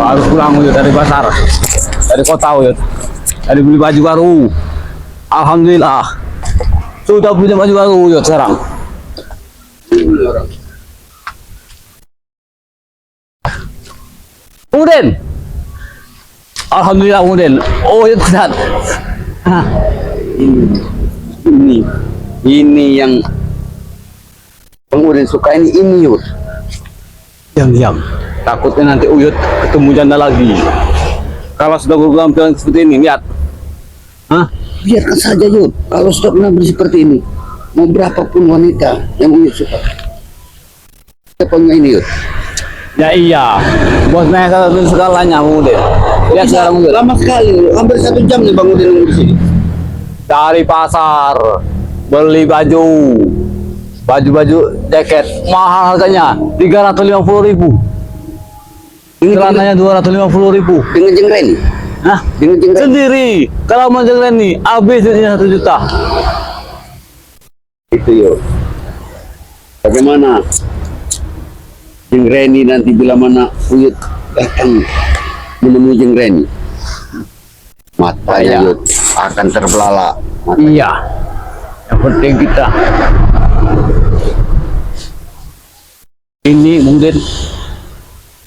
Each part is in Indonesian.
Baru pulang Uyut dari pasar, dari kota Uyut. Dari beli baju baru. Alhamdulillah. Sudah punya baju baru Uyut sekarang. Kemudian, alhamdulillah kemudian. Oh Uyut sehat. Ini yang Bang Udin suka ini Yud. Diam. Takutnya nanti Uyut ketemu janda lagi. Kalau sudah berpenampilan seperti ini, lihat. Hah? Biarkan saja Yud. Kalau sudah penampilan seperti ini, mau berapapun wanita yang Uyut suka. Siapa ini Yud? Ya iya. Bos mereka itu segalanya kemudian. Lihat sekarang Uyut. Lama sekali, hampir 1 jam nih Bang Udin nunggu di sini. Dari pasar beli baju jaket mahal harganya 350.000. Celananya 250.000. Dengan jengren. Nah, Dengan jengren. sendiri. Kalau mau jengren nih, habis duitnya 1 juta. Itu Yud. Bagaimana Jengreni nanti bila mana Uyut datang menemui Jengreni, matanya Yud akan terbelalak. Iya. Yang penting kita ini mungkin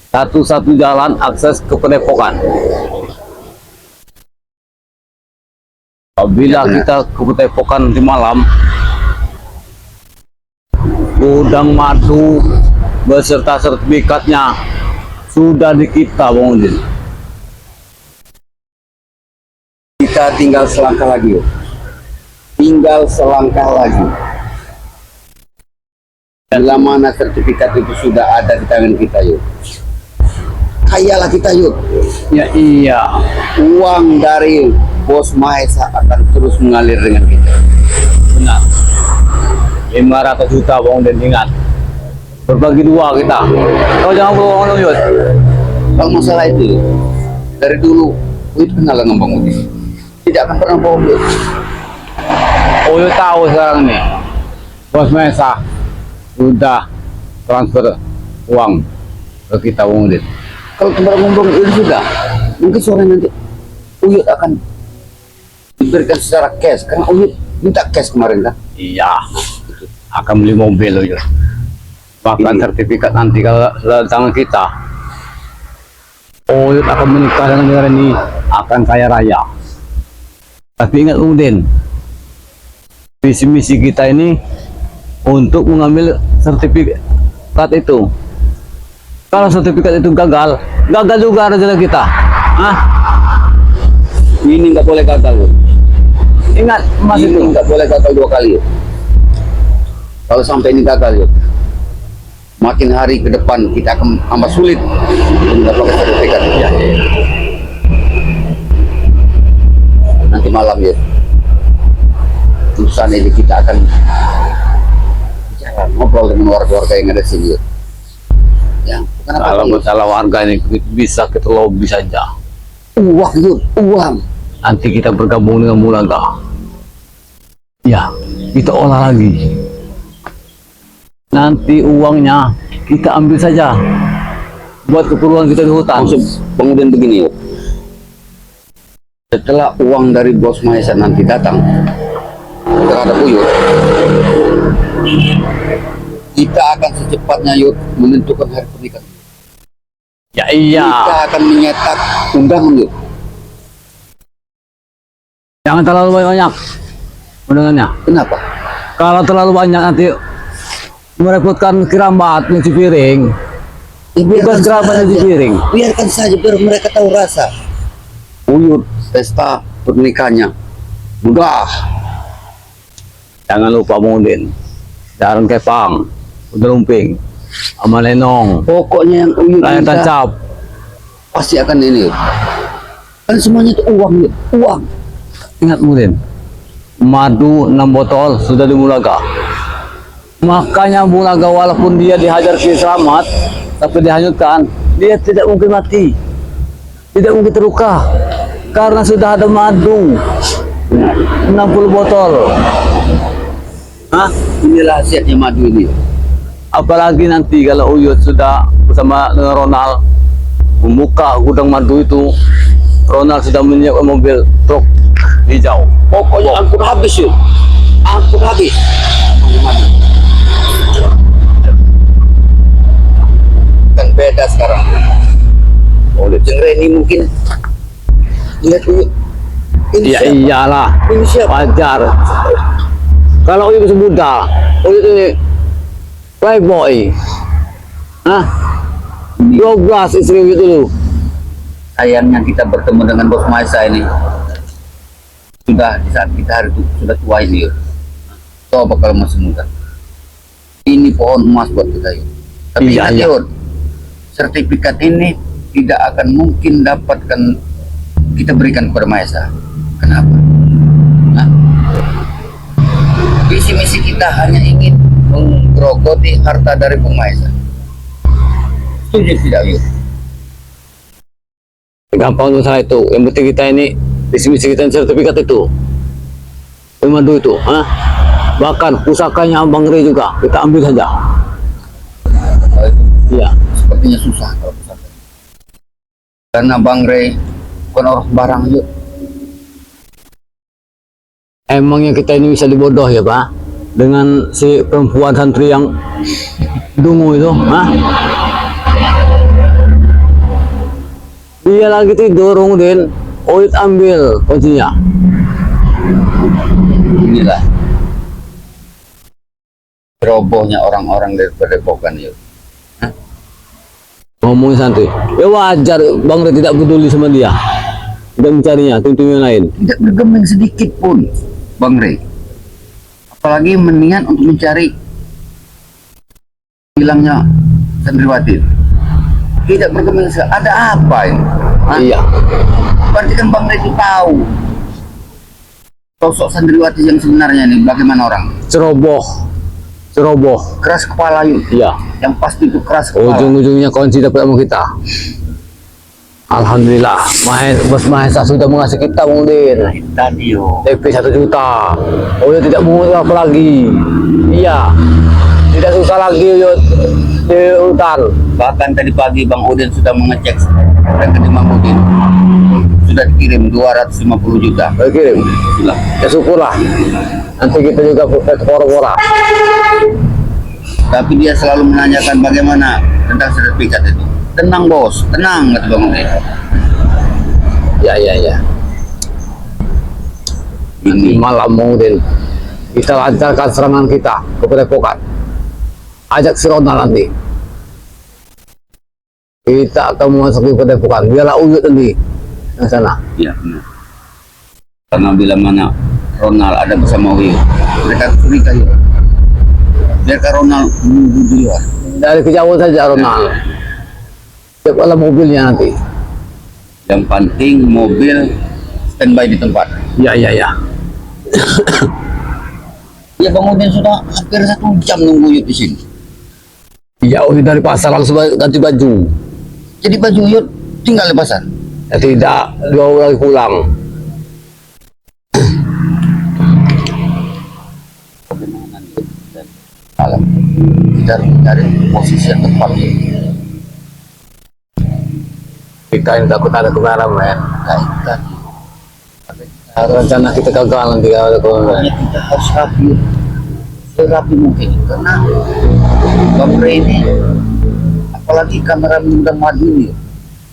satu-satu jalan akses ke Padepokan. Apabila kita ke Padepokan di malam, gudang madu beserta sertifikatnya sudah di kita, Bang Udin. Kita tinggal selangkah lagi Yud. Tinggal selangkah lagi. Bila mana sertifikat itu sudah ada di tangan kita Yud, kayalah kita Yud. Ya iya. Uang dari Bos Mahesa akan terus mengalir dengan kita. Benar. 500 juta Bang Udin, ingat. Berbagi dua kita. Kau jangan bohong Yud. Bang, masalah itu Yud, dari dulu Uyut kenal dengan Bang Udin. Tidak akan pernah bohong Yud. Uyut tahu sekarang nih, Bos Mesa sudah transfer uang ke kita Bang Udin. Kalau kemarin ngomong Uyut sudah, mungkin sore nanti Uyut akan diberikan secara cash, karena Uyut minta cash kemarin kan. Iya, akan beli mobil Uyut. Bahkan Ini. sertifikat nanti kalau sudah di tangan kita, Uyut akan menikah dengan negara ini, akan kaya raya. Tapi ingat Bang Udin, visi misi kita ini untuk mengambil sertifikat itu. Kalau sertifikat itu gagal juga rezeki kita. Hah? Ini nggak boleh gagal Yud. Ingat emas itu. Ini nggak boleh gagal 2 kali Yud. Kalau sampai ini gagal Yud, makin hari ke depan kita akan tambah sulit mendapatkan sertifikat. Ya. Nanti malam ya, urusan ini kita akan bicara, ngobrol dengan warga-warga yang ada di sini Yud. Ya, kenapa Kalau Yud? masalah warga ini bisa kita lobby saja. Uang Yud, uang. Nanti kita bergabung dengan Mulaga. Ya, kita olah lagi. Nanti uangnya kita ambil saja buat keperluan kita di hutan. Maksud Bang Udin begini Yud, setelah uang dari Bos Mahesa nanti datang terhadap Uyut, kita akan secepatnya Yud menentukan hari pernikahan. Ya iya. Kita akan menyetak undangan Yud. Jangan terlalu banyak undangannya. Kenapa? Kalau terlalu banyak nanti merepotkan kerabat nyuci piring. Bukan kerabat nyuci piring. Biarkan saja biar mereka tahu rasa. Uyut pesta pernikahannya mudah. Jangan lupa Bang Udin, Darun Kepang, Udah Lumping, sama Lenong, Pokoknya yang Uyut Layar minta Tancap. pasti akan ini Yud. Kan semuanya itu uang Yud. Uang. Ingat Bang Udin, madu 6 botol sudah di Mulaga. Makanya Mulaga walaupun dia dihajar Ki Slamet, tapi dihanyutkan, dia tidak mungkin mati, tidak mungkin terluka, karena sudah ada madu 60 botol. Hah? Ini rahasianya madu ini. Apalagi nanti kalau Uyut sudah bersama dengan Ronald, membuka gudang madu itu, Ronald sudah menyiapkan mobil truk hijau. Pokoknya angkut habis yuk. Angkut habis. Kan beda sekarang. Oleh Reni mungkin lihat dulu. Ini Ya siapa? iyalah, Ini siapa? wajar. Kalau itu muda, itu playboy. Hah? 12 istri itu loh. Sayangnya kita bertemu dengan Bos Maesa ini sudah di saat kita hari itu sudah tua ini yuk. Coba kalau masih muda. Ini pohon emas buat kita yuk. Tapi Iya, ingat iya. yuk, sertifikat ini tidak akan mungkin dapatkan kita berikan kepada Maesa. Kenapa? Nah, visi misi kita hanya ingin menggerogoti harta dari Bung Maesa. Setuju tidak yuk? Gampang masalah itu. Yang penting kita ini visi-misi kita sertifikat itu. Madu itu, hah? Bahkan pusakanya Abang Ray juga kita ambil saja. Kalau itu Iya. sepertinya susah kalau pusaka. Karena Bang Ray bukan orang sembarang yuk. Emangnya kita ini bisa dibodoh ya Pak? Dengan si perempuan santri yang dungu itu, hah? Dia lagi tidur, kemudian Oit ambil kuncinya. Inilah robohnya orang-orang dari Padepokan yuk. Ngomongin santri, ya wajar Bang Ray tidak peduli sama dia. Tidak mencarinya, tim yang lain. Tidak bergeming sedikit pun Bang Ray. Apalagi mendingan untuk mencari hilangnya Santriwati. Tidak bergeming sekali. Ada apa ini? Hah? Iya. Berarti kan Bang Ray itu tahu sosok Santriwati yang sebenarnya nih bagaimana orang. Ceroboh. Keras kepala yuk. Iya. Yang pasti itu keras kepala. Ujung-ujungnya kunci dapat sama kita. Alhamdulillah, Bos Mahesa sudah mengasih kita mungkin Tadi yuk. DP 1 juta. Oh ya tidak mau apa lagi. Iya. Tidak susah lagi yuk di hutan. Bahkan tadi pagi Bang Udin sudah mengecek rekening Bang Udin. Sudah dikirim 250 juta. Oke, kirim. Sudah. Ya syukurlah. Nanti kita juga pora-pora. Tapi dia selalu menanyakan bagaimana tentang sertifikat itu. Tenang bos, tenang kata Bang Udin. Ya. Ini Ini malam mungkin kita lancarkan serangan kita ke Padepokan. Ajak si Ronald nanti. Kita akan memasuki Padepokan. Biarlah Uyut nanti ke sana. ya benar. Karena bila mana Ronald ada bersama Wiyu, mereka curiga yuk. Biarkan Ronald menunggu di luar. Dari kejauhan saja Ronald. Siaplah mobilnya nanti. Yang penting mobil standby di tempat. Ya. Ya Bang Udin sudah hampir 1 jam nunggu Yud di sini. Jauh dari pasar langsung ganti baju. Jadi baju Yud tinggal di pasar. Ya tidak, jauh lagi pulang. Malam kita harus mencari posisi yang tepat ya. Kita ini takut ada kameramen. Kaitan. Rencana kita gagal nanti kalau ada kameramen. Pokoknya kita harus rapi, serapi mungkin karena Bang Ray ini, apalagi kamera Bintang Madu ini,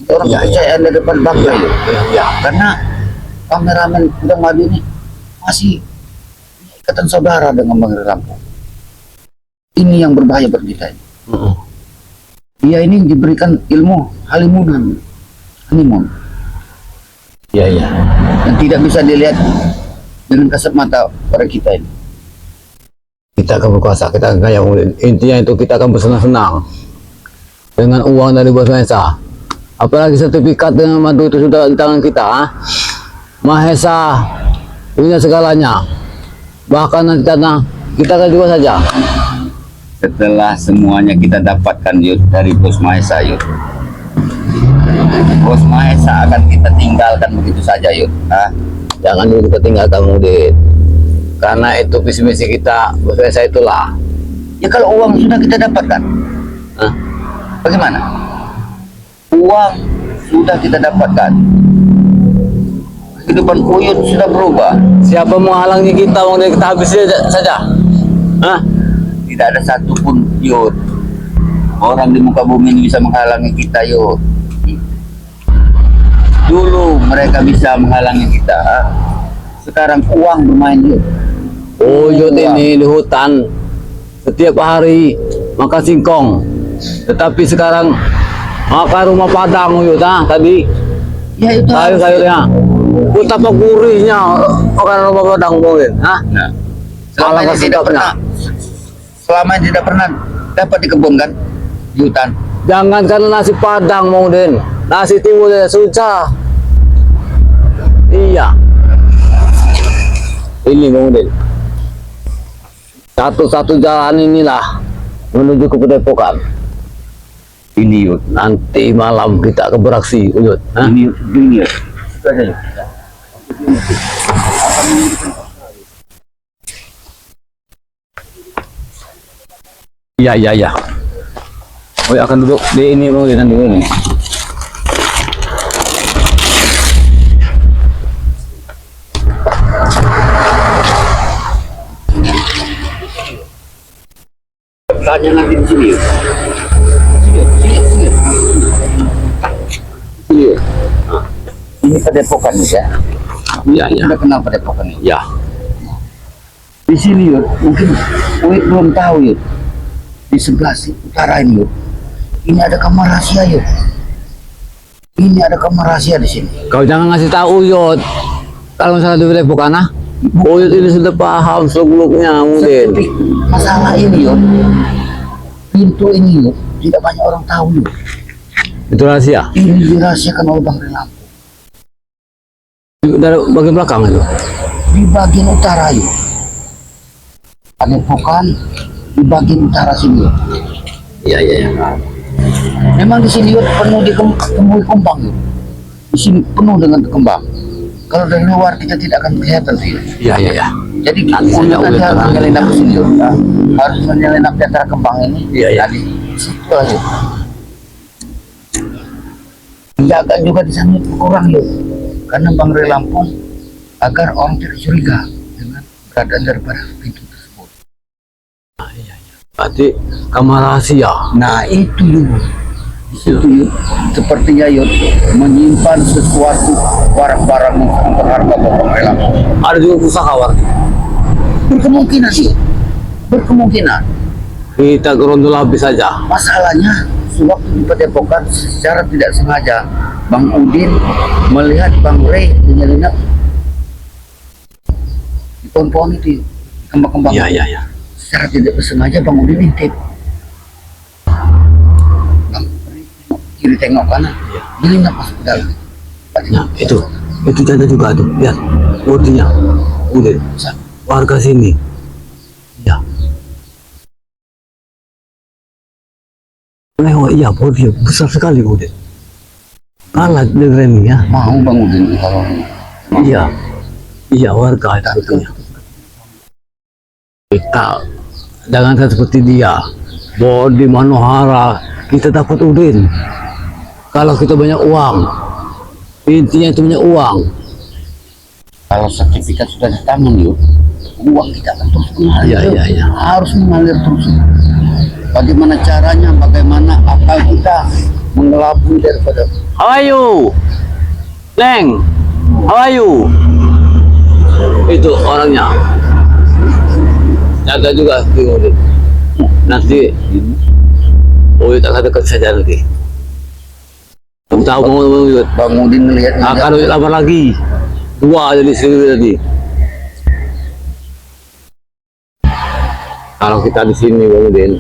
orang Iya, kepercayaan di depan Bang Ray. Ya. Karena kameramen Bintang Madu ini masih ikatan saudara dengan Bang Ray Lampung. Ini yang berbahaya bagi kita. Dia ini diberikan ilmu halimun. Ya. Yang tidak bisa dilihat dengan kasat mata pada kita ini. Kita akan berkuasa, kita akan kaya. Intinya itu kita akan bersenang-senang dengan uang dari Bos Mahesa. Apalagi sertifikat dengan madu itu sudah di tangan kita. Mahesa punya segalanya. Bahkan nanti tanah kita akan jual saja. Setelah semuanya kita dapatkan Yud dari Bos Mahesa Yud, Bos Mahesa akan kita tinggalkan begitu saja Yud. Jangan dulu kita tinggalkan Mudin. Karena itu visi misi kita, Bos Mahesa itulah. Ya kalau uang sudah kita dapatkan, Hah? bagaimana? Uang sudah kita dapatkan. Kehidupan Uyut sudah berubah. Siapa menghalangi kita, Bang Udin? Kita habis saja. Hah? Tidak ada satupun Yud orang di muka bumi ini bisa menghalangi kita Yud. Dulu mereka bisa menghalangi kita, sekarang uang bermain Yud. Uyut ini di hutan setiap hari makan singkong, tetapi sekarang makan rumah Padang Uyut tadi Ya itu sayur-sayurnya. Betapa gurihnya makan rumah Padang mungkin. Nah, selama ini tidak pernah, selama ini tidak pernah dapat di kebun kan, di hutan. Jangankan nasi Padang Bang Udin, nasi timbul ya susah. Iya. Ini Bang Udin. Satu-satu jalan inilah menuju ke Padepokan. Ini Yud, Nanti malam kita akan beraksi, Uyut. Hah? ini Yud. Itu aja Yud. Iya. Oh, akan duduk di ini Bang Udin, nanti ini. Tanya nanti di sini Yud. Iya. Ini Padepokan ya. Iya. Sudah kenal Padepokan ini. Ya. Di sini Yud, mungkin Uyut belum tahu Yud. Di sebelah utara ini Yud, ini ada kamar rahasia Yud. Ini ada kamar rahasia di sini. Kau jangan ngasih tahu Uyut. Kalau misalnya di Padepokan Uyut ini sudah paham seluk-beluknya mungkin. Tapi masalah ini Yud, pintu ini Yud, tidak banyak orang tahu Yud. Itu rahasia. Ini dirahasiakan oleh Bang Relam. Dari bagian belakang itu. Di bagian utara Yud. Padepokan di bagian utara sini Yud. Iya. Memang di sini Yud penuh ditemui kembang Yud. Di sini penuh dengan kembang. Kalau dari luar kita tidak akan kelihatan sih. Iya. Jadi Nanti kita saja Uyut harus tenang. menyelinap ke sini Yud. Harus menyelinap di antara kembang ini. Iya. Tadi situ aja. Jaga juga di sana Yud, kurang Yud. Karena Bang Rey Lampung agar orang tidak curiga dengan keberadaan daripada pintu tersebut. Berarti kamar rahasia. Nah itu Yud. Di situ Yud, sepertinya Yud menyimpan sesuatu barang-barang yang sangat berharga buat Bang Rey Lampung. Ada juga pusaka war. Berkemungkinan sih, berkemungkinan. Kita gerondol habis saja. Masalahnya sewaktu di Padepokan secara tidak sengaja Bang Udin melihat Bang Rey menyelinap di pohon-pohon itu, kembang-kembang. Iya. Secara tidak sengaja Bang Udin intip. Bang Rey tengok kiri tengok kanan, nyelinap masuk ke dalam. Nah, itu jaga juga tuh. Lihat, bodinya. Udah, warga sini. Ya. Iya, bodi besar sekali udah. Kalah dengan ini ya. Mau Bang Udin kalau Iya, warga itu betulnya. Kita jangankan seperti dia, bodi Manohara kita dapat Udin. Kalau kita banyak uang, intinya itu punya uang. kalau sertifikat sudah di tangan Yud, uang kita akan terus mengalir. Iya. Harus mengalir terus. Bagaimana caranya, bagaimana akal kita mengelabui daripada How are you? Neng, how are you? Itu orangnya. Jaga juga Udin. Nanti Uyut akan dekat saja nanti. Kamu tahu mau Uyut? Bang Udin melihat Akan Uyut lapar lagi. Dua jadi sini tadi. Kalau kita di sini Bang Udin,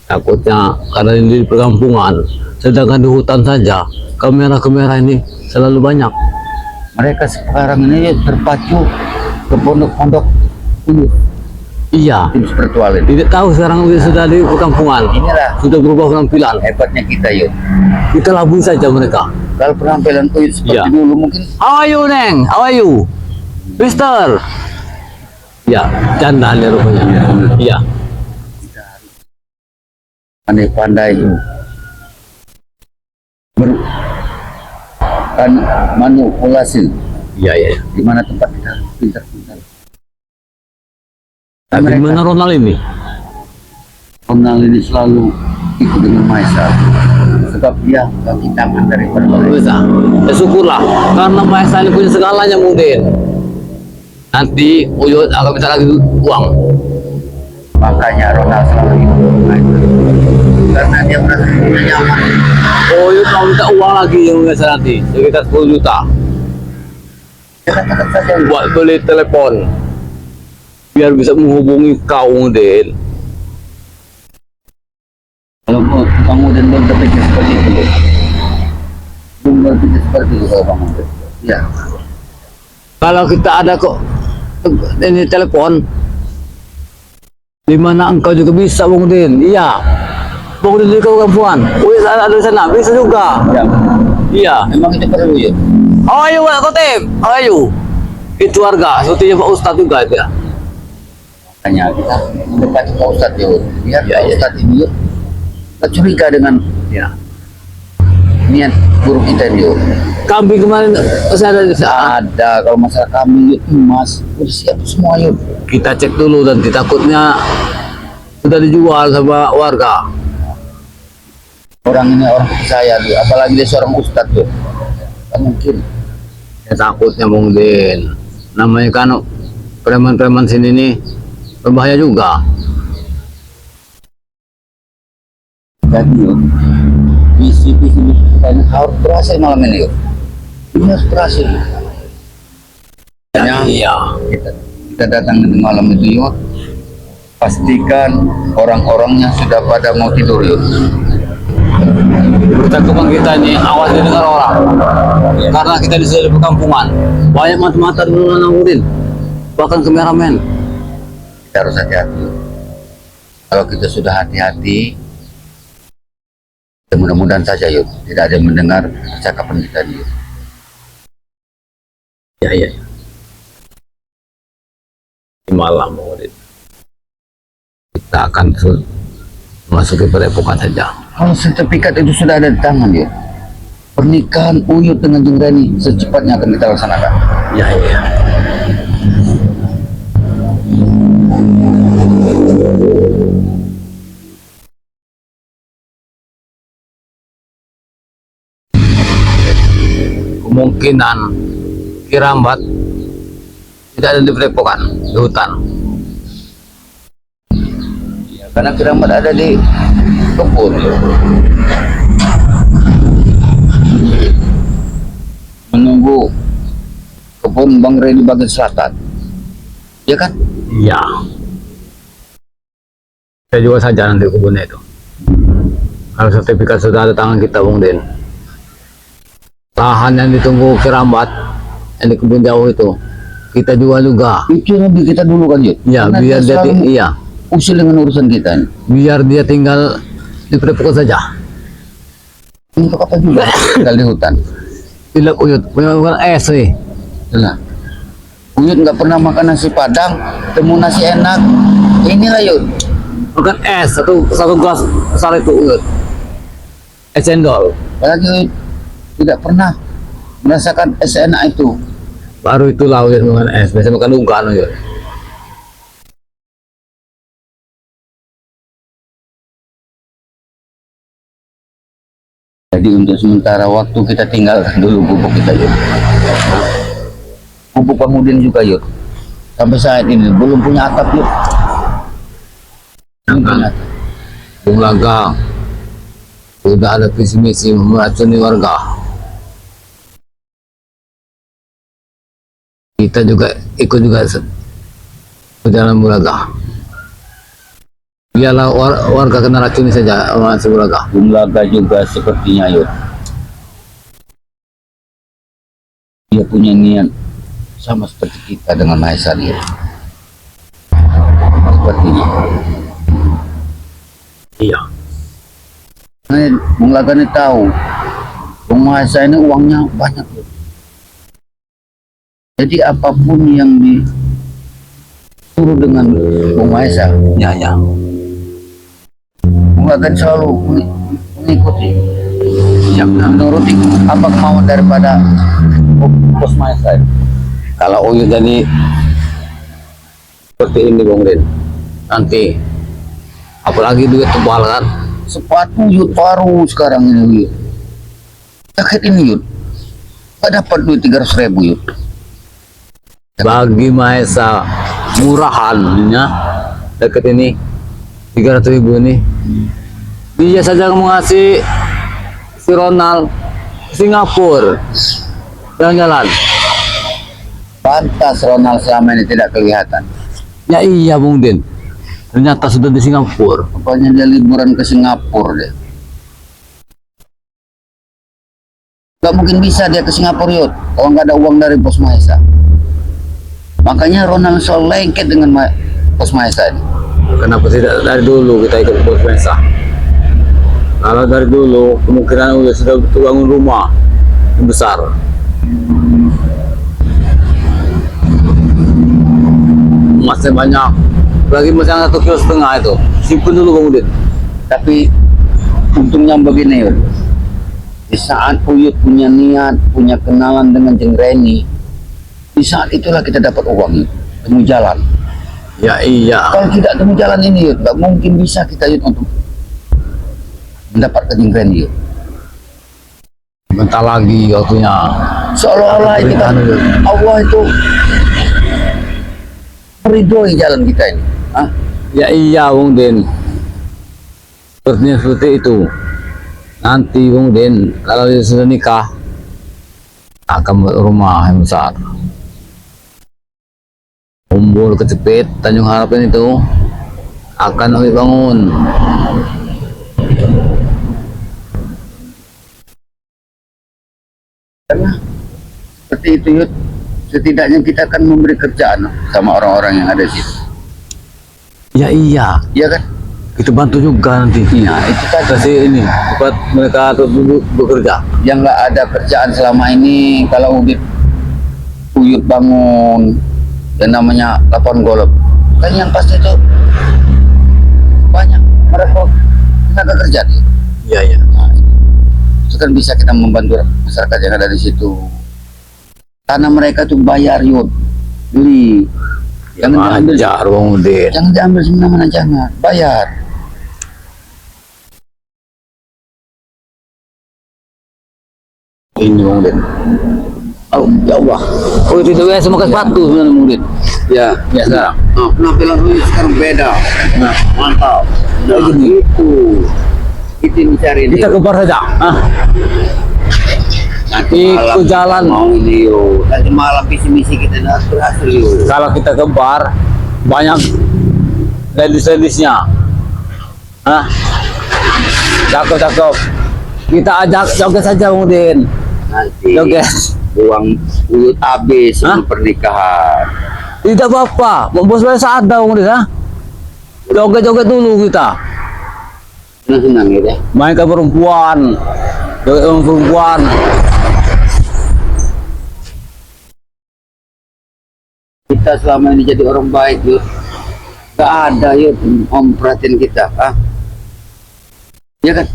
takutnya karena ini di perkampungan, sedangkan di hutan saja kamera-kamera ini selalu banyak. mereka sekarang ini terpacu ke pondok-pondok ini Iya, tim spiritual ini. tidak tahu sekarang sudah di perkampungan, Inilah sudah berubah penampilan. hebatnya kita Yud. Kita labui saja mereka. Kalau penampilan Uyut seperti Iya. dulu mungkin How are you, Neng? How are you, Mister? Ya, canda dia rupanya. Iya. pandai-pandai melakukan manipulasi Iya, iya. di mana tempat kita pintar-pintar. Tapi gimana Ronald ini? Ronald ini selalu ikut dengan Maisa, sebab dia kaki tangan daripada mereka. Bisa. Ya syukurlah, karena Maesa ini punya segalanya mungkin. Nanti Uyut akan minta lagi uang. Makanya Ronald selalu ikut dengan Maisa, karena dia merasa punya nyaman. Uyut mau minta uang lagi yang biasa nanti, sekitar 10 juta. Dia katakan saja, Buat beli telepon. Biar bisa menghubungi kau Den. kalau Bang Udin belum berpikir seperti itu, belum berpikir seperti itu kalau Bang Udin. Ya, Kalau kita ada kok ini telepon, di mana engkau juga bisa Bung Din? Iya. Bung Din di kampungan. Uyut ada di sana, bisa juga. ya. Iya. Memang itu perlu ya. Ayo Pak Kotip, ayo. Itu warga, sepertinya Pak Ustadz juga dia. Makanya kita mendekati Pak Ustadz yuk. Biar Ya, Pak ya. Ustadz ini yuk, kita curiga dengan Ya. niat buruk kita ini yuk. Kambing kemarin saya ada di sana. Ada kalau masalah kambing yuk, emas, udah siap semua yuk. Kita cek dulu dan takutnya sudah dijual sama warga. Orang ini orang percaya yuk, apalagi dia seorang Ustadz yuk. Tak mungkin. Ya, takutnya Bung Din. Namanya kan preman-preman sini nih berbahaya juga. Jadi yuk, visi-visi kita ini harus berhasil malam ini yuk. Ini harus berhasil. Ya, iya. Kita datang di malam itu yuk, pastikan orang-orangnya sudah pada mau tidur yuk. Berita kembang kita ini awas didengar orang. Karena kita di sini perkampungan. Banyak mata-mata di mana Bung Din. Bahkan kameramen. Kita harus hati-hati yuk. Kalau kita sudah hati-hati, ya mudah-mudahan saja yuk, tidak ada yang mendengar percakapan kita yuk. Ya, ya. Di malam Bung Din. Kita akan masuk ke padepokan saja. Kalau sertifikat itu sudah ada di tangan yuk, pernikahan Uyut dengan Jengrani secepatnya akan kita laksanakan. Ya, ya. Kemungkinan Kirambat tidak ada di padepokan, di hutan. Ya, karena Kiramat ada di kebun yuk. Menunggu kebun Bang Rey di bagian selatan, ya kan? Iya. Saya juga saja nanti kebunnya itu. Kalau sertifikat sudah ada tangan kita, Bung Din. Lahan yang ditunggu Kirambat, yang di kebun jauh itu, kita jual juga. Itu yang lebih kita dulu kan yuk. Iya, Karena biar dia selalu iya, usil dengan urusan kita ini. biar dia tinggal di padepokan saja. Untuk apa juga tinggal di hutan? Tidak Uyut, punya bukan es sih. Lah, Uyut nggak pernah makan nasi padang, temu nasi enak. Inilah yuk. Bukan es, satu gelas besar itu Uyut. Es cendol. Apalagi Uyut tidak pernah merasakan es enak itu. Baru itu lah Uyut makan es, biasa makan ungkan Uyut. Jadi untuk sementara waktu kita tinggalkan dulu gubuk kita yuk. Gubuk kemudian juga yuk. Sampai saat ini belum punya atap yuk. Belum punya atap. Bung Laga sudah ada visi misi meracuni warga. Kita juga ikut juga ke dalam Bung Laga. Biarlah warga kena racuni saja sama si Bung Laga. Bumlaga juga sepertinya yuk. Dia punya niat sama seperti kita dengan Mahesa yuk. Sepertinya. Iya. Nah, Bung Laga ini tahu Bung Mahesa ini uangnya banyak yuk. Jadi apapun yang disuruh dengan Bung Mahesa, Ya, ya. Bung Laga selalu mengikuti. yang menuruti apa kemauan daripada Bos Maesa. Kalau Uyut jadi seperti ini Bung Din, nanti apalagi duit tebal kan. sepatu Yud baru sekarang ini Yud. Jaket ini Yud, gak dapat duit 300.000 Yud. Bagi Maesa murahannya dekat ini 300.000 ini, dia saja mengasih si Ronald Singapura jalan-jalan. Pantas Ronald selama ini tidak kelihatan. Ya iya Bung Din, ternyata sudah di Singapura. Pokoknya dia liburan ke Singapura deh. Gak mungkin bisa dia ke Singapura Yud kalau nggak ada uang dari Bos Maesa. Makanya Ronald selalu lengket dengan Bos Maesa ini. Kenapa tidak dari dulu kita ikut Bos Maesa? Kalau dari dulu kemungkinan udah sudah bangun rumah yang besar. Masih banyak lagi, masih ada 1,5 kilo itu, simpen dulu kemudian. Tapi untungnya begini Yud, di saat Uyut punya niat, punya kenalan dengan Jeng Reni, di saat itulah kita dapat uang Yud, temu jalan. Ya iya, Kalau tidak temu jalan ini Yud, gak mungkin bisa kita Yud untuk mendapatkan Jeng Reni Yud. bentar lagi waktunya. Seolah-olah ini kan Allah itu meridhoi jalan kita ini. Hah? Ya iya Bung Din, sepertinya seperti itu. Nanti Bung Din kalau dia sudah nikah akan buat rumah yang besar. Umbul Kecepit Tanjung Harapan itu akan kami bangun. Karena seperti itu Yud, setidaknya kita akan memberi kerjaan sama orang-orang yang ada di situ. Ya iya, Iya kan? itu bantu juga nanti. Iya, itu tadi. Kasih ini buat mereka duduk bekerja. Yang nggak ada kerjaan selama ini, kalau Uyut bangun yang namanya lapangan golf, kan yang pasti itu banyak mereka tenaga kerja nih. Iya iya. Nah, itu kan bisa kita membantu masyarakat yang ada di situ. Tanah mereka tuh bayar Yud, beli. Jangan diambil, Ajar Bung Din. jangan diambil semena-mena, jangan bayar. Ini Bung Din. Oh ya Allah. Oh itu dia semua sepatu sebenarnya Bung Din. Ya, Ya sekarang. oh, penampilan Uyut sekarang beda. Nah, Mantap. Nah, Begini. itu yang dicari nih. kita kebar saja. Nanti Ikut jalan. mau ini yuk. Nanti malam visi misi kita dah berhasil yuk. Kalau kita kebar banyak ladies-ladiesnya. Cakep-cakep. Kita ajak joget saja Bung Din. Nanti Joget. uang Uyut habis Hah? sebelum pernikahan. Tidak apa-apa. Bos saya ada Bung Din. Joget-joget dulu kita. Senang-senang ya deh. Main ke perempuan. Joget sama perempuan. Kita selama ini jadi orang baik yuk. Gak ada yuk om perhatian kita. Ah, ya kan?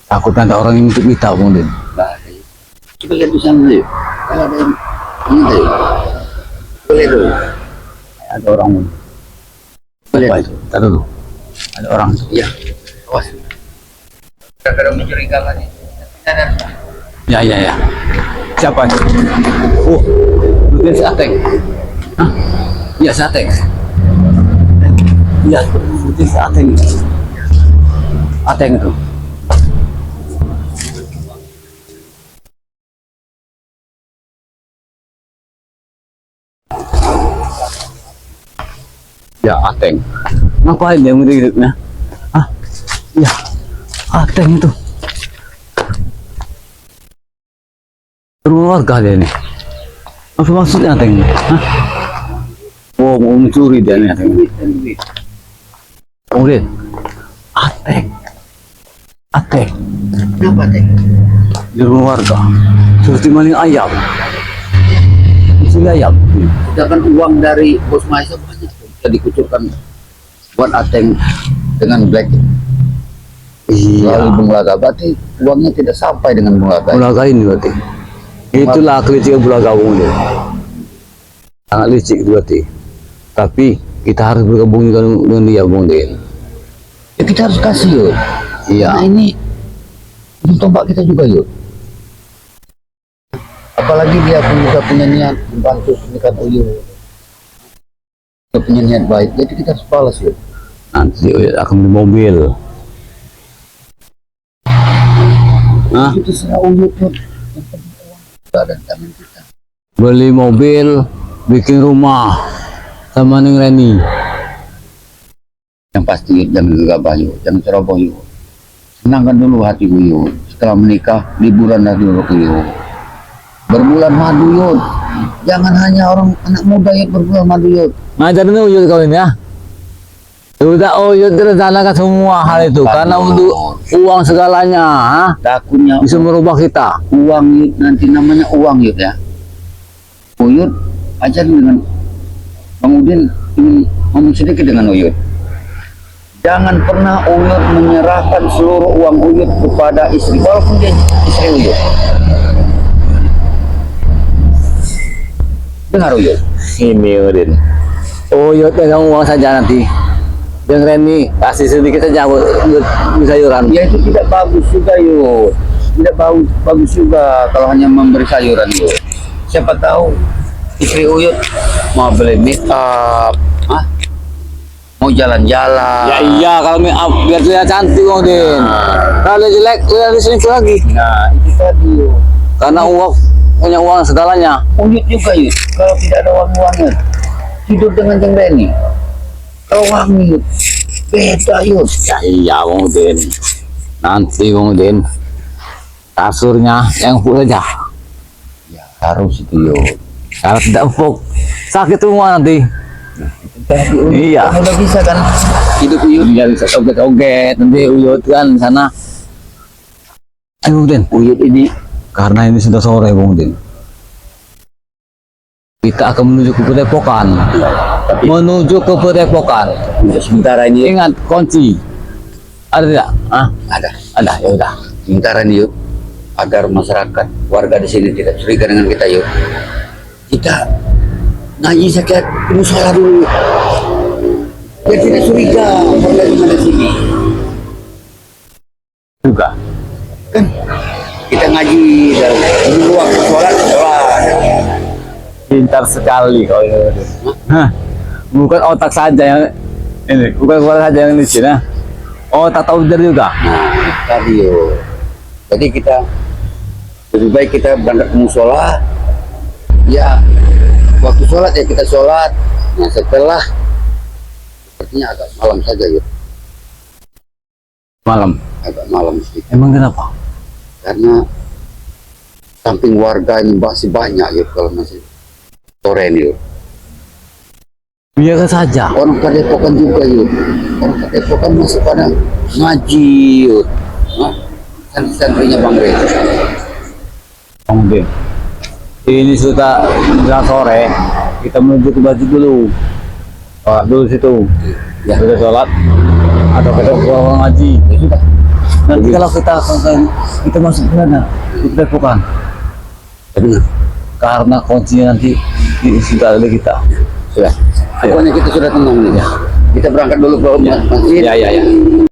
Takut ada orang yang untuk kita Bung Din. Gak ada yuk. Kita lihat di sana yuk. Kalau ada yang ini yuk. Boleh dulu. Ada orang. Boleh. Apa itu? Tahu dulu. Ada orang. Iya. Awas. Kadang-kadang mencurigakan nih. Sadar. Ya ya ya. Siapa? Oh, mungkin si Ateng. Iya si Ateng. Iya, mungkin si Ateng. Ateng itu. Ya Ateng. Ngapain dia mirip-miripnya? Iya. Ateng itu. Rumah warga dia nih. Apa maksudnya Ateng ini? Oh, mau mencuri dia nih Ateng. Kemudian Ateng. Ateng Kenapa teh? di rumah warga. Seperti maling ayam. Mencuri ayam. Sedangkan uang dari Bos Maesa banyak tuh. Bisa dikucurkan buat Ateng dengan Black. Melalui Iya. Bung Laga. Berarti uangnya tidak sampai dengan Bung Laga. Bulaga ini berarti. Itulah kelicikan Bulaga Bung Udin. Sangat licik itu berarti. Tapi kita harus bergabung dengan dia Bung Udin. Ya, kita harus kasih yuk. Iya. Nah ini tombak kita juga yuk. Apalagi dia pun juga punya niat membantu pernikahan Uyut. Dia punya niat baik. Jadi kita harus balas yuk. Nanti Uyut akan beli mobil. Hah? Itu serah Uyut yuk. Yang penting uang kita dan tangan kita. Beli mobil, bikin rumah sama Neng Reni. Yang pasti yuk, jangan gegabah yuk, jangan ceroboh yuk. Senangkan dulu hati yuk. Setelah menikah, liburan dulu ke yuk. Berbulan madu yuk. Jangan hanya orang anak muda yuk berbulan madu yuk. Ngajarin Uyut kawin ya. Udah Uyut rencanakan semua hal itu karena untuk uang segalanya, ha? Takutnya Bisa merubah kita. uang yuk, nanti namanya uang yuk ya. Uyut ajar dengan Bang Udin ingin ngomong sedikit dengan Uyut. Jangan pernah Uyut menyerahkan seluruh uang Uyut kepada istri, walaupun dia istri Uyut. Dengar Uyut. Ini Udin. Uyut pegang uang saja nanti. Dan Reni kasih sedikit saja buat beli sayuran. Ya itu tidak bagus juga Yud. Tidak bagus juga kalau hanya memberi sayuran Yud. Siapa tahu istri Uyut mau beli make up, hah? Mau jalan-jalan. Ya iya kalau make up biar terlihat cantik Bang Udin. Kalau jelek lihat di sini lagi. Nah itu tadi Yud. Karena uang punya uang segalanya. Uyut juga Yud. Kalau tidak ada uang-uangnya hidup dengan Jeng Reni. Kalau uang Yud beda Yud. Ya iya Bang Udin. Nanti Bang Udin kasurnya yang full saja. Ya harus itu Yud. Kalau tidak empuk sakit semua nanti. Tadi Uyut Iya. kan udah bisa kan hidup Uyut. Iya bisa oget-oget nanti Uyut kan di sana. Ayo Bang Udin. Uyut ini Karena ini sudah sore Bang Udin. Kita akan menuju ke Padepokan. Menuju ke Padepokan. untuk sementara ini Ingat kunci. Ada tidak? Ah, ada. ada. Ya udah. Sementara ini yuk, agar masyarakat warga di sini tidak curiga dengan kita yuk. Kita ngaji saja musola dulu. Biar tidak curiga warga di mana sini. Juga. Kan kita ngaji dan dulu waktu sholat. Pintar sekali kau ini. Hah, bukan otak saja yang ini, bukan kepala saja yang di sini. Otak tahu dari juga. Nah, tadi yuk. Jadi kita lebih baik kita berangkat ke musola. Ya, waktu sholat ya kita sholat. Nah setelah sepertinya agak malam saja yuk. Malam. Agak malam sedikit. Emang kenapa? Karena samping warga ini masih banyak yuk kalau masih sore ini yuk. Biarkan saja. Orang Padepokan juga yuk. Orang Padepokan masih pada ngaji yuk. Hah? Santri-santrinya Bang Rey. Bang Udin. Ini sudah menjelang sore. Kita menuju ke baju dulu. Sholat dulu situ. Ya. Sudah sholat. Atau kita pulang ngaji. Ya sudah. Nanti kalau kita masuk ke sana, ke Padepokan. Benar. Karena kuncinya nanti sudah ada kita. Sudah. Ayo. Pokoknya kita sudah tenang nih. Kita berangkat dulu ke masjid. Ya, ya, ya.